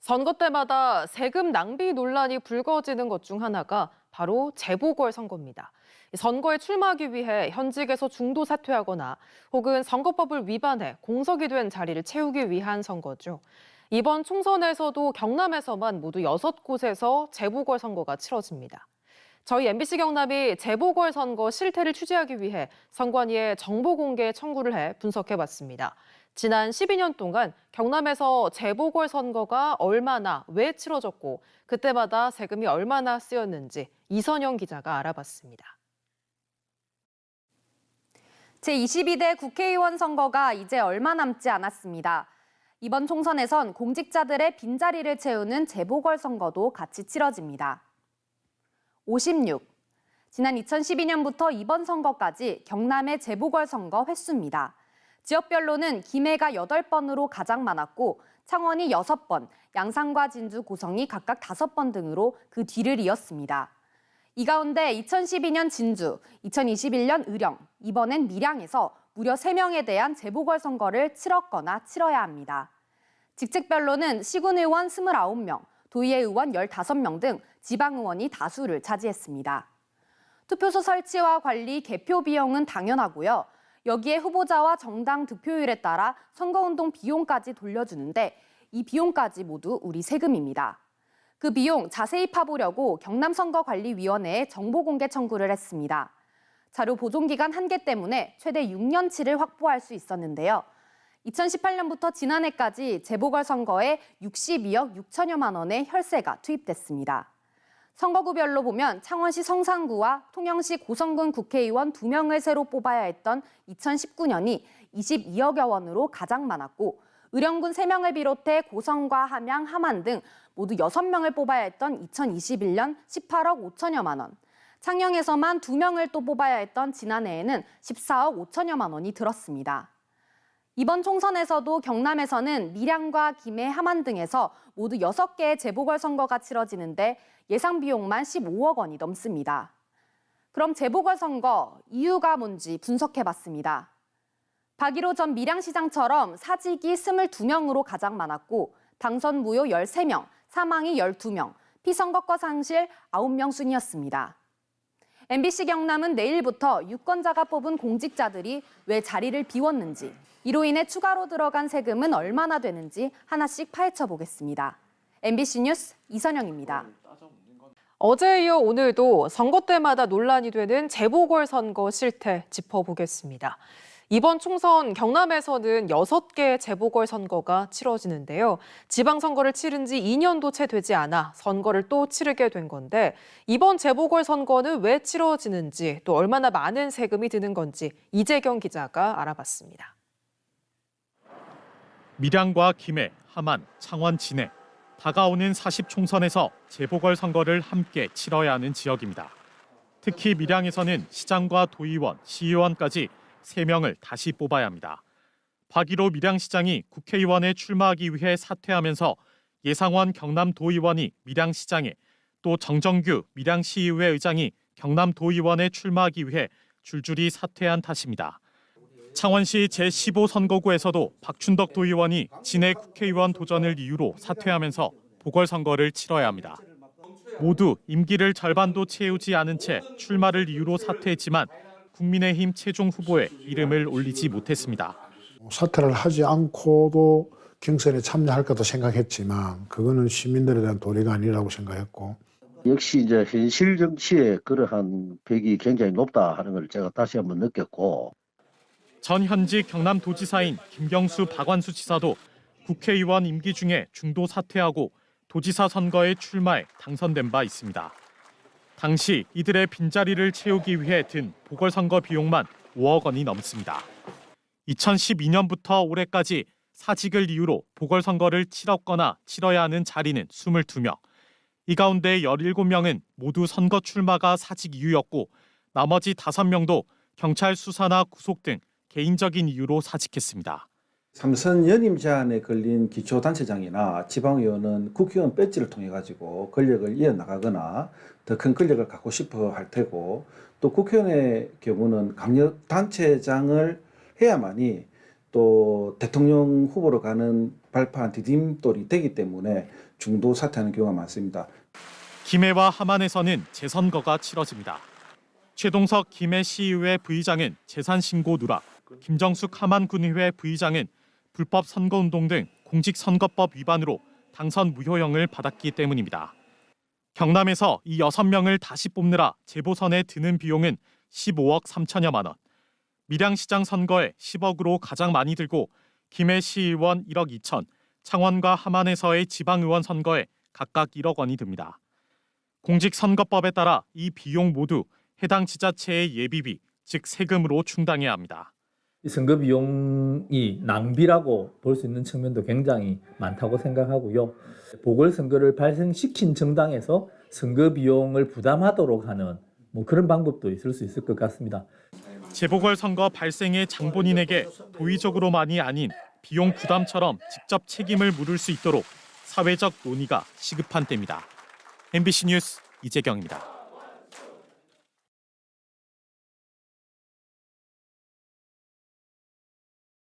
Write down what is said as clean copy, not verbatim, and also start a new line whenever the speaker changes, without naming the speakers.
선거 때마다 세금 낭비 논란이 불거지는 것 중 하나가 바로 재보궐선거입니다. 선거에 출마하기 위해 현직에서 중도 사퇴하거나 혹은 선거법을 위반해 공석이 된 자리를 채우기 위한 선거죠. 이번 총선에서도 경남에서만 모두 6곳에서 재보궐선거가 치러집니다. 저희 MBC 경남이 재보궐선거 실태를 취재하기 위해 선관위에 정보 공개 청구를 해 분석해봤습니다. 지난 12년 동안 경남에서 재보궐선거가 얼마나 왜 치러졌고 그때마다 세금이 얼마나 쓰였는지 이선영 기자가 알아봤습니다.
제22대 국회의원 선거가 이제 얼마 남지 않았습니다. 이번 총선에선 공직자들의 빈자리를 채우는 재보궐선거도 같이 치러집니다. 56. 지난 2012년부터 이번 선거까지 경남의 재보궐선거 횟수입니다. 지역별로는 김해가 8번으로 가장 많았고 창원이 6번, 양산과 진주, 고성이 각각 5번 등으로 그 뒤를 이었습니다. 이 가운데 2012년 진주, 2021년 의령, 이번엔 밀양에서 무려 3명에 대한 재보궐선거를 치렀거나 치러야 합니다. 직책별로는 시군의원 29명, 도의회의원 15명 등 지방의원이 다수를 차지했습니다. 투표소 설치와 관리, 개표 비용은 당연하고요. 여기에 후보자와 정당 득표율에 따라 선거운동 비용까지 돌려주는데 이 비용까지 모두 우리 세금입니다. 그 비용 자세히 파보려고 경남선거관리위원회에 정보공개 청구를 했습니다. 자료 보존기간 한계 때문에 최대 6년치를 확보할 수 있었는데요. 2018년부터 지난해까지 재보궐선거에 62억 6천여만 원의 혈세가 투입됐습니다. 선거구별로 보면 창원시 성산구와 통영시 고성군 국회의원 2명을 새로 뽑아야 했던 2019년이 22억여 원으로 가장 많았고 의령군 3명을 비롯해 고성과 함양, 함안 등 모두 6명을 뽑아야 했던 2021년 18억 5천여만 원, 창녕에서만 2명을 또 뽑아야 했던 지난해에는 14억 5천여만 원이 들었습니다. 이번 총선에서도 경남에서는 밀양과 김해, 함안 등에서 모두 6개의 재보궐선거가 치러지는데 예상 비용만 15억 원이 넘습니다. 그럼 재보궐선거 이유가 뭔지 분석해봤습니다. 박일호 전 밀양시장처럼 사직이 22명으로 가장 많았고 당선 무효 13명, 사망이 12명, 피선거권 상실 9명 순이었습니다. MBC 경남은 내일부터 유권자가 뽑은 공직자들이 왜 자리를 비웠는지, 이로 인해 추가로 들어간 세금은 얼마나 되는지 하나씩 파헤쳐 보겠습니다. MBC 뉴스 이선영입니다.
어제에 이어 오늘도 선거 때마다 논란이 되는 재보궐선거 실태 짚어보겠습니다. 이번 총선 경남에서는 6개 재보궐선거가 치러지는데요. 지방선거를 치른 지 2년도 채 되지 않아 선거를 또 치르게 된 건데 이번 재보궐선거는 왜 치러지는지 또 얼마나 많은 세금이 드는 건지 이재경 기자가 알아봤습니다.
밀양과 김해, 함안, 창원, 진해. 다가오는 40총선에서 재보궐선거를 함께 치러야 하는 지역입니다. 특히 밀양에서는 시장과 도의원, 시의원까지 3명을 다시 뽑아야 합니다. 박일호 밀양시장이 국회의원에 출마하기 위해 사퇴하면서 예상원 경남도의원이 밀양시장에, 또 정정규 밀양시의회 의장이 경남도의원에 출마하기 위해 줄줄이 사퇴한 탓입니다. 창원시 제15선거구에서도 박춘덕 도의원이 진해 국회의원 도전을 이유로 사퇴하면서 보궐선거를 치러야 합니다. 모두 임기를 절반도 채우지 않은 채 출마를 이유로 사퇴했지만 국민의힘 최종 후보에 이름을 올리지 못했습니다.
사퇴를 하지 않고도 경선에 참여할 것도 생각했지만 그거는 시민들에 대한 도리가 아니라고 생각했고
역시 이제 현실 정치에 그러한 벽이 굉장히 높다 하는 걸 제가 다시 한번 느꼈고
전 현직 경남도지사인 김경수 박완수 지사도 국회의원 임기 중에 중도 사퇴하고 도지사 선거에 출마해 당선된 바 있습니다. 당시 이들의 빈자리를 채우기 위해 든 보궐선거 비용만 5억 원이 넘습니다. 2012년부터 올해까지 사직을 이유로 보궐선거를 치렀거나 치러야 하는 자리는 22명. 이 가운데 17명은 모두 선거 출마가 사직 이유였고 나머지 5명도 경찰 수사나 구속 등 개인적인 이유로 사직했습니다.
삼선 연임 제한에 걸린 기초단체장이나 지방의원은 국회의원 배지를 통해 가지고 권력을 이어나가거나 더 큰 권력을 갖고 싶어 할 테고 또 국회의원의 경우는 강력단체장을 해야만이 또 대통령 후보로 가는 발파한 디딤돌이 되기 때문에 중도 사퇴하는 경우가 많습니다.
김해와 함안에서는 재선거가 치러집니다. 최동석 김해 시의회 부의장은 재산 신고 누락, 김정숙 함안군의회 부의장은 불법 선거운동 등 공직선거법 위반으로 당선 무효형을 받았기 때문입니다. 경남에서 이 6명을 다시 뽑느라 재보선에 드는 비용은 15억 3천여만 원. 밀양시장 선거에 10억으로 가장 많이 들고 김해 시의원 1억 2천, 창원과 함안에서의 지방의원 선거에 각각 1억 원이 듭니다. 공직선거법에 따라 이 비용 모두 해당 지자체의 예비비, 즉 세금으로 충당해야 합니다.
이 선거 비용이 낭비라고 볼 수 있는 측면도 굉장히 많다고 생각하고요. 보궐선거를 발생시킨 정당에서 선거 비용을 부담하도록 하는 그런 방법도 있을 수 있을 것 같습니다.
재보궐선거 발생의 장본인에게 도의적으로만이 아닌 비용 부담처럼 직접 책임을 물을 수 있도록 사회적 논의가 시급한 때입니다. MBC 뉴스 이재경입니다.